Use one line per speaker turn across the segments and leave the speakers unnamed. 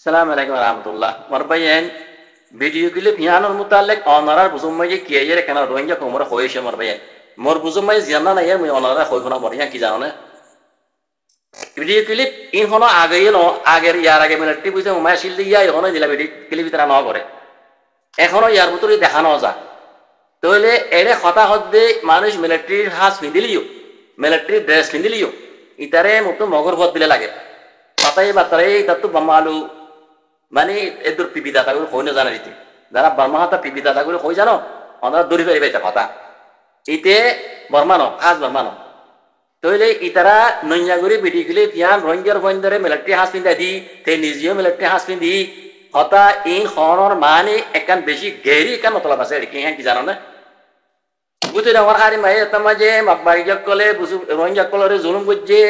সালাম আলাইকুম রহমতুল্লাহ মরবাইন video clip হিয়ানোর মুতাল্লিক অনারার বুজুমাই কি এর কেন রোহিঙ্গা কোমর হয়েছে মরবাইন মোর বুজুমাই জানা না মুই অনারা হইব না মরিয়া কি জানো না ভিডিও ক্লিপ ইন হনো আগে ন আগের ইয়ার আগে মিলিটারি বুঝে মায়া শিল দিয়া হনো দিলা ভিডিও ক্লিপ তারা ন করে এখনো ইয়ার ভিতরে দেখানো যা তাহলে এরে হতা হদ্দে মানুষ মিলিটারির হাস পিঁধিলিও মিলিটারি ড্রেস পিঁধিলিও ইতারে মতো মগর ভদ দিলে লাগে পাতাই বাতারে এটা তো বামালু মানে এদের পিপি দাতাগুলো হই না জানা রীতি যারা বর্মা হাতা পিপি দাতাগুলো হই জানো ওনারা দড়ি পাইবে এটা কথা ইতে বর্মানো খাস বর্মানো তাহলে ইতারা নৈয়াগুড়ি বিডি গেলে পিয়ান রোহিঙ্গার বন্ধরে মিলিটারি হাস পিন্ধা দি তে নিজেও মিলিটারি হাস পিন্ধি হতা ইন হনর মানে একান বেশি গেরি একান মতলব আছে এদিকে হ্যাঁ কি জানো না বুঝতে আমার হারি মাই এটা মাঝে মাপবাড়ি কলে বুঝু রোহিঙ্গা কলরে জুলুম করছে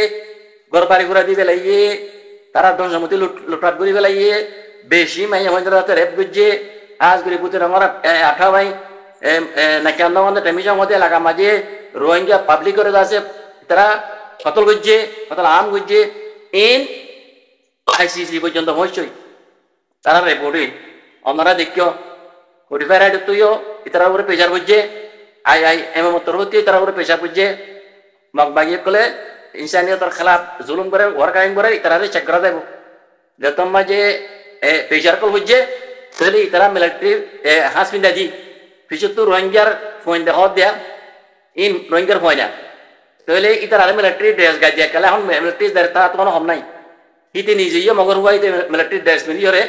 ঘর বাড়ি ঘুরা দিবে লাগিয়ে তারা ধ্বংসমতি লুটাট করি পেলাইয়ে বেশি মাইয়া মন্দির রেপ করছে আজ করে বুঝতে আমার আঠা ভাই নাকি আন্দোলন টেমিশন মধ্যে এলাকা মাঝে রোহিঙ্গা পাবলিক করে আছে তারা কতল করছে কতল আম করছে ইন আইসিসি পর্যন্ত হইছই তারা রেপোর্টে আপনারা দেখিও কোটিফাই রাইড তুইও ইতারা উপরে প্রেশার করছে আই এম তরবতী তারা উপরে প্রেশার করছে মগবাগিয়ে কলে ইনসানিয়তের খেলাফ জুলুম করে ঘর কায়েম করে ইতারা চেক করা দেব যত মাঝে প্রেশার কল হচ্ছে তাহলে ইতারা মিলিটারি হাঁস পিন্ধা দি পিছত তো রোহিঙ্গার ফোন দেখা দেয়া ইন রোহিঙ্গার ফোন না তাহলে ইতারা মিলিটারি ড্রেস গাই দিয়া কেলা এখন মিলিটারি ড্রেস তারা তো কোনো হম নাই ইতে নিজেই মগর হুয়া ইতে মিলিটারি ড্রেস পিন্ধি হরে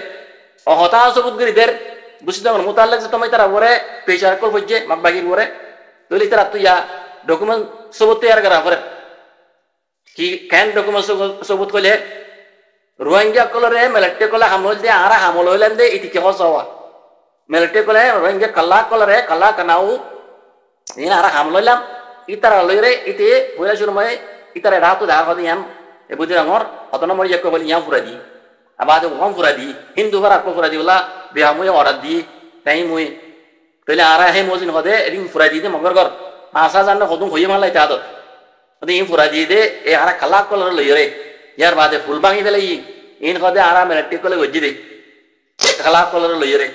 অহতা সবুত করি দের বুঝতে পারো মোতাল্লাক যে তোমায় তারা ওরে প্রেশার কল হচ্ছে মাগবাগির ওরে তাহলে ইতারা তুই ডকুমেন্ট সবুত তৈরি করা করে কি কেন ডকুমেন্ট সবুত করলে রোহিঙ্গা কলরে মিলিটারি কলে হামল দিয়ে আর হামল হইলেন দে ইতি কি হস হওয়া মিলিটারি কলে রোহিঙ্গা কাল্লা কলরে কাল্লা কানাও ইন আর হামল হইলাম ইতারা লইরে ইতি হইলা শুরু মই ইতারা রাত দেখা হদি ইয়াম এ বুঝি আমার অত নম্বর ইয়া কবলি ইয়াম ফুরা দি আবাদ কম ফুরা দি হিন্দু ঘর আকো ফুরা দি বলা বিয়া মই অর্ডার দি তাই মই তাহলে আর হে মজিন হদে এদিন ফুরা দি দে মগর ঘর আসা জান হদুম হইয়া মালাই তা আদত ইন ফুরা দিয়ে দে এ আর কালা কলর লইরে ইয়ার বাদে ফুল ভাঙি ফেলে ইন কদে আর মিলিটারি কলে গজি দে কালা কলর লইরে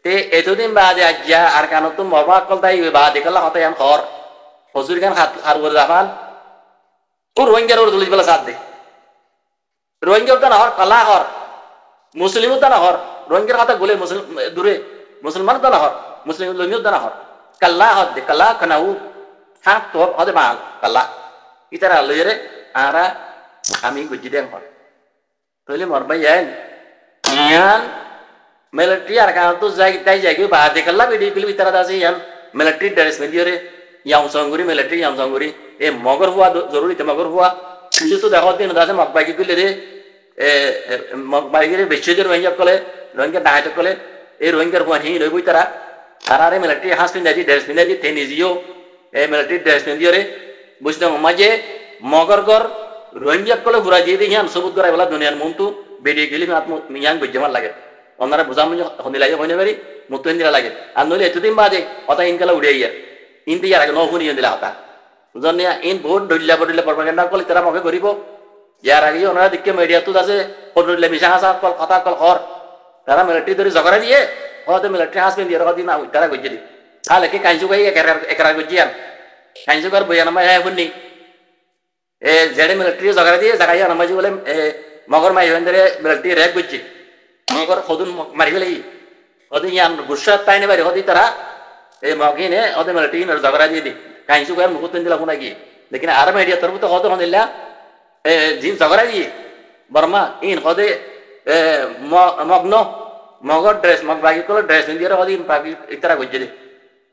তে এতদিন বাদে আজ্ঞা আর কান তো মরবা কল তাই বাদে কালা হতে আম খর হজুর গান হার করে রাখান ও রোহিঙ্গার ওর দলিত বেলা সাথ দে রোহিঙ্গার তা না হর কালা হর মুসলিম তা না হর রোহিঙ্গার কথা বলে মুসলিম দূরে মুসলমান তা না হর মুসলিম লমিও তা না হর কাল্লা হদ দে কালা কানাউ হাত তো হদে মাল কাল্লা ইতারা লইরে আরা আমি গুজি দেন হর তাহলে মরবাই যান ইয়ান মিলিটারি আর কান তো যাই তাই যাই বা দেখাল্লা ভিডিও ক্লিপ ইতারা দাসে ইয়ান মিলিটারি ড্রেস মে দিরে ইয়াম সঙ্গুরি মিলিটারি ইয়াম সঙ্গুরি এ মগর হুয়া জরুরি তে মগর হুয়া কিছু তো দেখো দিন দাসে মগবাই কি কইলে রে মগবাই রে বেশি দের রোহিঙ্গা কলে রোহিঙ্গা ডাহাত কলে এই রোহিঙ্গার হুয়া হি রইবই তারা তারারে মিলিটারি হাস পিন দাজি ড্রেস পিন দাজি তে নিজিও এ মিলিটারি ড্রেস পিন দিরে বুঝতে মাঝে মগর গর রোহিঙ্গা কলে ঘুরা দিয়ে দিয়ে ইয়ান সবুত করাই বলা দুনিয়ার মন তো বেরিয়ে গেলে আত্ম ইয়াং বুঝামার লাগে ওনারা বুঝাম হন্দি লাগে হইনে পারি মুক্ত হিন্দিরা লাগে আর নইলে এতদিন বাদে অতা ইনকালা উড়ে ইয়ার ইন্দি ইয়ার আগে নহুনি দিলা হতা বুঝলেন ইন বহুত ডলিলা বডিলা প্রপাগান্ডা কল তারা মগে করিব ইয়ার আগে ওনারা দেখে মিডিয়া তো আছে পড়লে মিশা হাসা কল কথা কল হর তারা মিলিটারি ধরে ঝগড়া দিয়ে হতে মিলিটারি হাসবেন দিয়ে দিন তারা গজ্জে দি তাহলে কি কাইজু গাই একরা গজ্জিয়ান কাইজু কার বইয়া নামা হ্যাঁ শুননি এ জেডে মিলিটারি ঝগড়া দিয়ে জাগাই নামাজি বলে মগর মাই ধরে মিলিটারি র্যাক গজ্জি মগর হদুন মারি ফেলে হদি ইয়ান গুসা তাই নে বাড়ি হদি তারা এই মগিনে হদে মিলিটারি ঝগড়া দিয়ে দি কাইজু গার মুকুতন দিলা কোনা কি লেকিন আর মিডিয়া তরফ তো হদে হদিলা এ জিন ঝগড়া দিয়ে বর্মা ইন হদে মগ্ন মগর ড্রেস মগ বাকি কল ড্রেস দিয়ে হদি পাকি ইতারা গজ্জি দি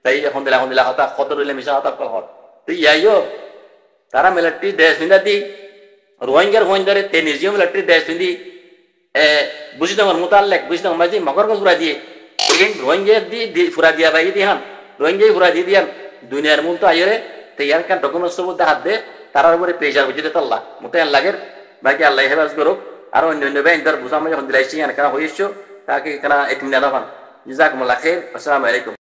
তাই হদিলা হতা কত রইলে মিশা হতা কল হর তুই ইয়াইও তারা মিলিটারি ড্রেস পিন্ধা দি রোহিঙ্গার ফোন ধরে তে নিজেও মিলিটারি ড্রেস পিন্ধি বুঝতে আমার মোতাল্লেক বুঝতে আমার যে মগর ফুরা দিয়ে রোহিঙ্গা দি ফুরা দিয়া ভাই দিহান রোহিঙ্গাই ফুরা দিয়ে দিয়ান দুনিয়ার মূল তো আইরে তে ইয়ার কান ডকুমেন্টস সব হাত দে তারার উপরে প্রেশার বুঝতে তাল্লা মোতায়েন লাগের বাকি আল্লাহ হেফাজ করুক আর অন্য অন্য ব্যাংক ধর বুঝাম হন দিলাইছি কেন হইছো তাকে কেন এতিম না দাবান জাযাকুমুল্লাহ খাইর আসসালামু আলাইকুম